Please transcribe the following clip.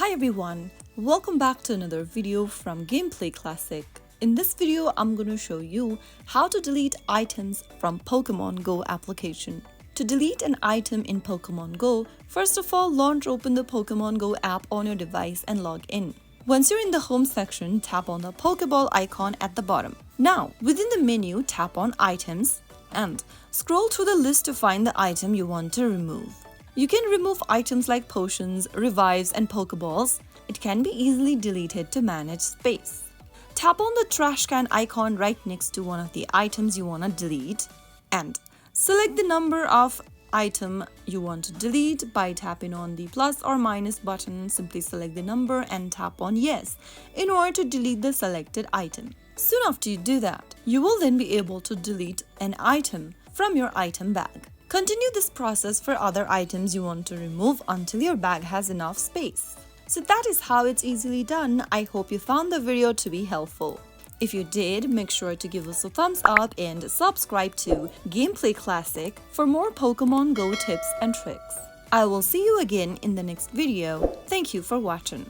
Hi everyone, welcome back to another video from Gameplay Classic. In this video, I'm going to show you how to delete items from Pokémon Go application. To delete an item in Pokémon Go, first of all, launch open the Pokémon Go app on your device and log in. Once you're in the home section, tap on the Poké Ball icon at the bottom. Now, within the menu, tap on Items and scroll through the list to find the item you want to remove. You can remove items like potions, revives, and Pokeballs. It can be easily deleted to manage space. Tap on the trash can icon right next to one of the items you want to delete and select the number of item you want to delete by tapping on the plus or minus button. Simply select the number and tap on yes in order to delete the selected item. Soon after you do that, you will then be able to delete an item from your item bag. Continue this process for other items you want to remove until your bag has enough space. So that is how it's easily done. I hope you found the video to be helpful. If you did, make sure to give us a thumbs up and subscribe to Gameplay Classic for more Pokemon Go tips and tricks. I will see you again in the next video. Thank you for watching.